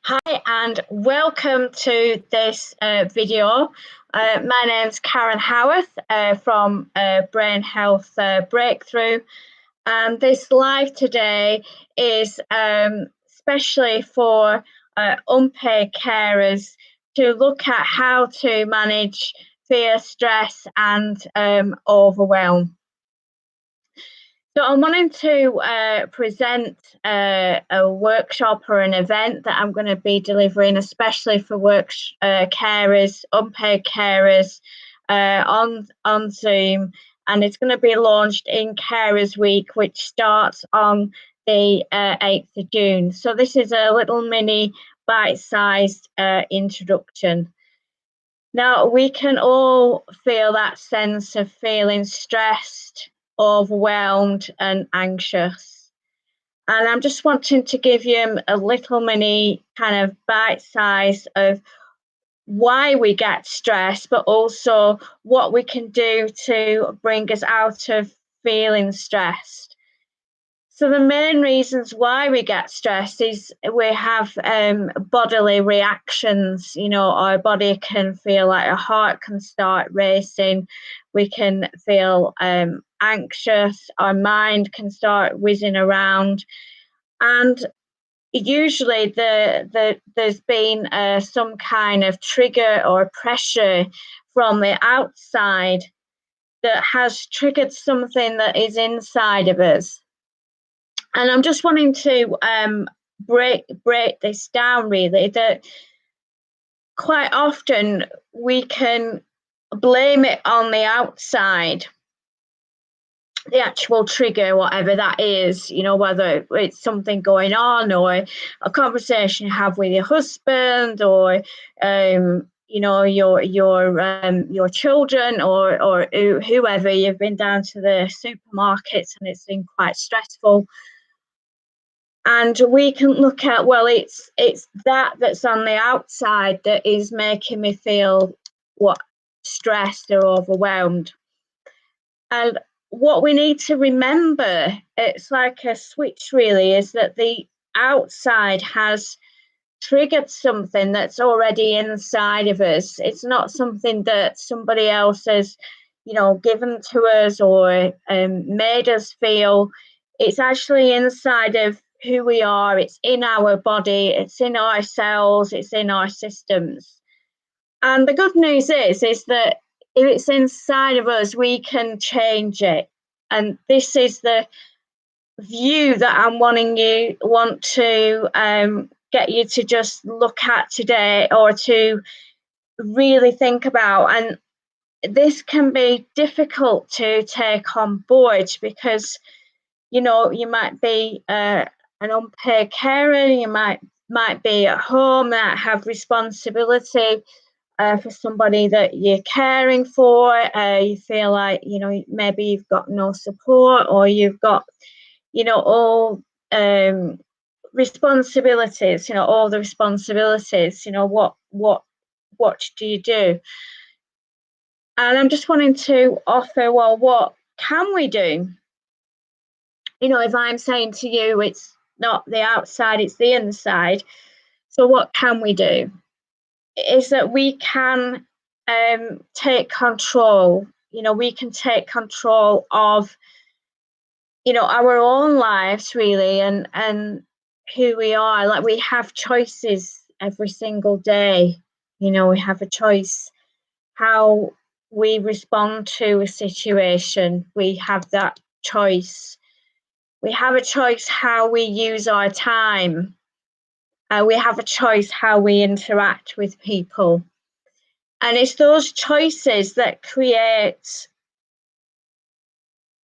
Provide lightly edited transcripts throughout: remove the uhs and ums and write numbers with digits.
Hi and welcome to this video. My name's Karen Howarth from Brain Health Breakthrough, and this live today is especially for unpaid carers to look at how to manage fear, stress and overwhelm. So I'm wanting to present a workshop or an event that I'm going to be delivering, especially for carers, unpaid carers, on Zoom, and it's going to be launched in Carers Week, which starts on the 8th of June. So this is a little mini bite-sized introduction. Now, we can all feel that sense of feeling stressed, overwhelmed and anxious. And I'm just wanting to give you a little mini kind of bite size of why we get stressed, but also what we can do to bring us out of feeling stressed. So the main reasons why we get stressed is we have bodily reactions. Our body can feel like our heart can start racing. We can feel anxious. Our mind can start whizzing around. And usually there's been some kind of trigger or pressure from the outside that has triggered something that is inside of us. And I'm just wanting to break this down, really, that quite often we can blame it on the outside, the actual trigger, whatever that is, whether it's something going on or a conversation you have with your husband or your children or whoever. You've been down to the supermarkets and it's been quite stressful. And we can look at, well, it's that's on the outside that is making me feel stressed or overwhelmed. And what we need to remember, it's like a switch really, is that the outside has triggered something that's already inside of us. It's not something that somebody else has, given to us or made us feel. It's actually inside of who we are. It's in our body, it's in our cells, it's in our systems. And the good news is that if it's inside of us, we can change it. And this is the view that I want to get you to just look at today, or to really think about. And this can be difficult to take on board because you might be an unpaid carer, you might be at home, might have responsibility for somebody that you're caring for. You feel like maybe you've got no support, or you've got all responsibilities, all the responsibilities. What do you do? And I'm just wanting to offer, well, what can we do? If I'm saying to you, it's not the outside, it's the inside. So what can we do? Is that we can take control. We can take control of, our own lives, really, and who we are. Like, we have choices every single day. We have a choice how we respond to a situation. We have that choice. We have a choice how we use our time. We have a choice how we interact with people. And it's those choices that create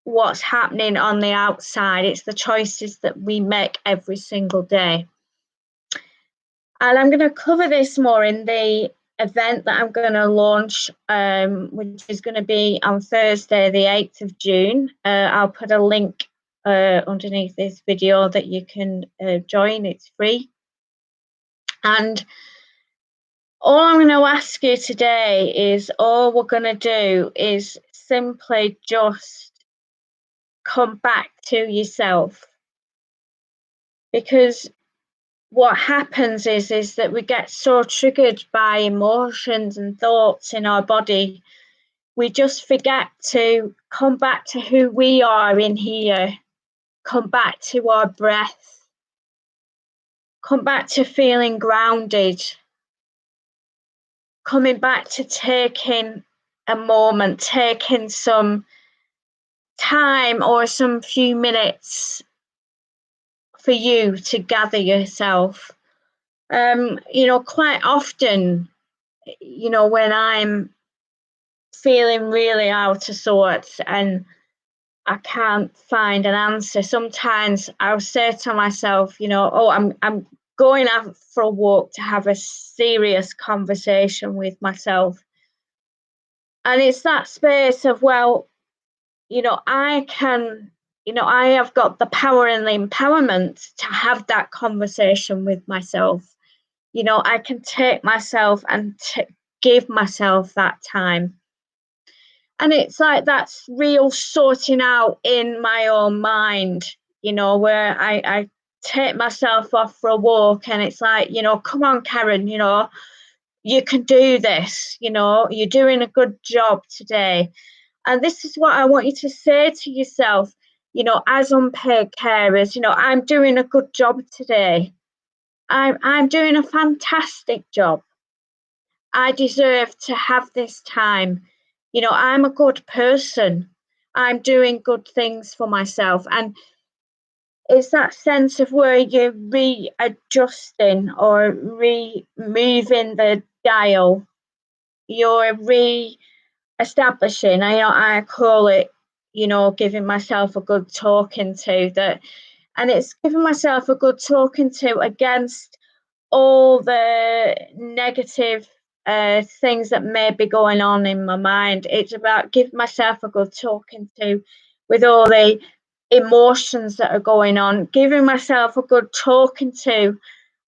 what's happening on the outside. It's the choices that we make every single day. And I'm going to cover this more in the event that I'm going to launch, which is going to be on Thursday, the 8th of June. I'll put a link underneath this video that you can join. It's free. And all I'm going to ask you today is, all we're going to do is simply just come back to yourself. Because what happens is that we get so triggered by emotions and thoughts in our body, we just forget to come back to who we are in here, come back to our breath, come back to feeling grounded, coming back to taking a moment, taking some time or some few minutes for you to gather yourself. Quite often, when I'm feeling really out of sorts and I can't find an answer, sometimes I'll say to myself, oh, I'm going out for a walk to have a serious conversation with myself. And it's that space of, well, I can, I have got the power and the empowerment to have that conversation with myself. I can take myself and give myself that time. And it's like that's real sorting out in my own mind, where I take myself off for a walk and it's like, come on, Karen, you can do this, you're doing a good job today. And this is what I want you to say to yourself, as unpaid carers, I'm doing a good job today. I'm doing a fantastic job. I deserve to have this time. I'm a good person. I'm doing good things for myself. And it's that sense of where you're readjusting or moving the dial. You're establishing, I call it, giving myself a good talking to that. And it's giving myself a good talking to against all the negative things that may be going on in my mind. It's about giving myself a good talking to with all the emotions that are going on, giving myself a good talking to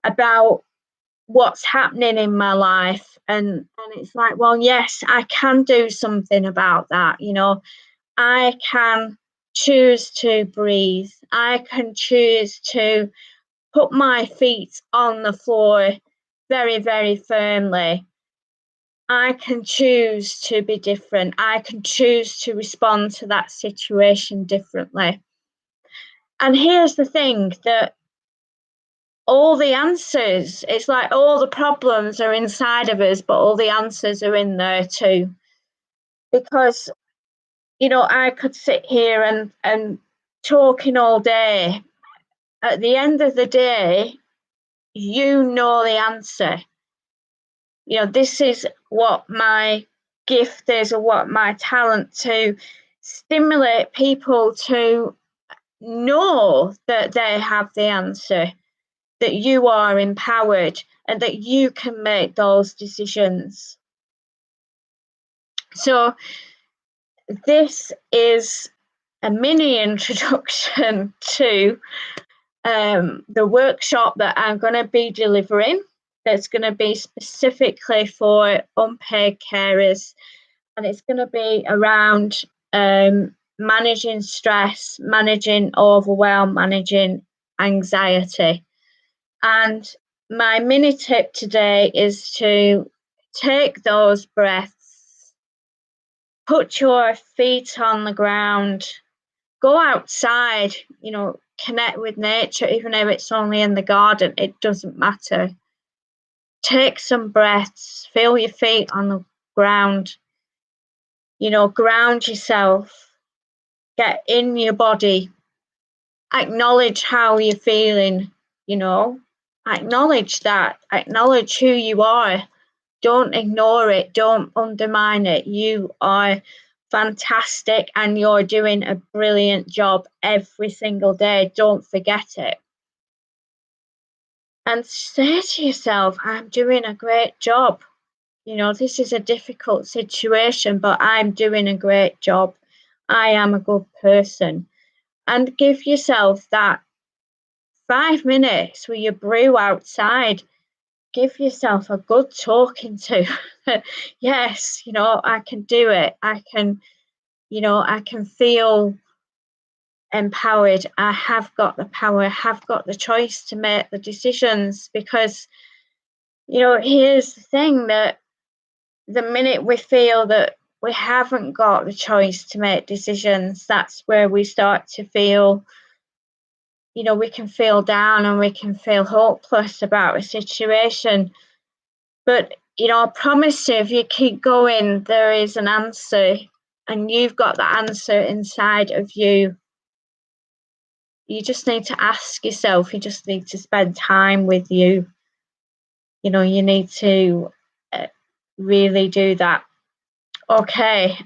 about what's happening in my life. And it's like, well, yes, I can do something about that. I can choose to breathe. I can choose to put my feet on the floor very, very firmly. I can choose to be different. I can choose to respond to that situation differently. And here's the thing, that all the answers, it's like all the problems are inside of us, but all the answers are in there too. Because, I could sit here and talking all day. At the end of the day, you know the answer. This is what my gift is, or what my talent, to stimulate people to know that they have the answer, that you are empowered and that you can make those decisions. So this is a mini introduction to the workshop that I'm going to be delivering, that's going to be specifically for unpaid carers, and it's going to be around managing stress, managing overwhelm, managing anxiety. And my mini tip today is to take those breaths, put your feet on the ground, go outside, connect with nature, even if it's only in the garden, it doesn't matter. Take some breaths, feel your feet on the ground, ground yourself, get in your body, acknowledge how you're feeling, acknowledge that, acknowledge who you are. Don't ignore it, don't undermine it. You are fantastic and you're doing a brilliant job every single day. Don't forget it. And say to yourself, I'm doing a great job. This is a difficult situation, but I'm doing a great job. I am a good person. And give yourself that 5 minutes with your brew outside. Give yourself a good talking to. Yes, I can do it. I can feel empowered. I have got the power, I have got the choice to make the decisions, because, you know, here's the thing, that the minute we feel that we haven't got the choice to make decisions, that's where we start to feel, you know, we can feel down and we can feel hopeless about a situation. But, you know, I promise you, if you keep going, there is an answer, and you've got the answer inside of you. You just need to ask yourself, you just need to spend time with you. You know, you need to really do that. Okay,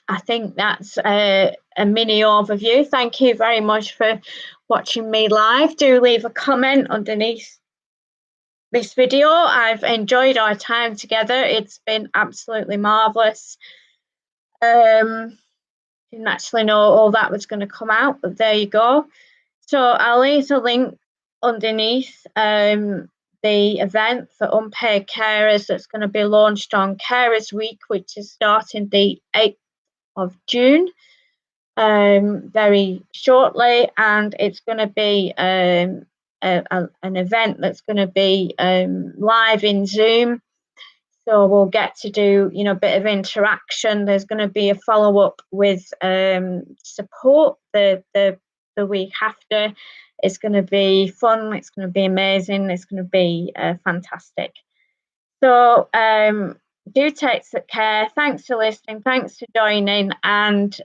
I think that's a mini overview. Thank you very much for watching me live. Do leave a comment underneath this video. I've enjoyed our time together. It's been absolutely marvellous. Didn't actually know all that was going to come out, but there you go. So I'll leave the link underneath the event for unpaid carers that's going to be launched on Carers Week, which is starting the 8th of June, very shortly, and it's going to be an event that's going to be live in Zoom. So we'll get to do, you know, a bit of interaction. There's going to be a follow-up with support the week after. It's going to be fun. It's going to be amazing. It's going to be fantastic. So do take care. Thanks for listening. Thanks for joining. And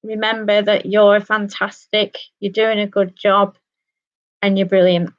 remember that you're fantastic. You're doing a good job, and you're brilliant.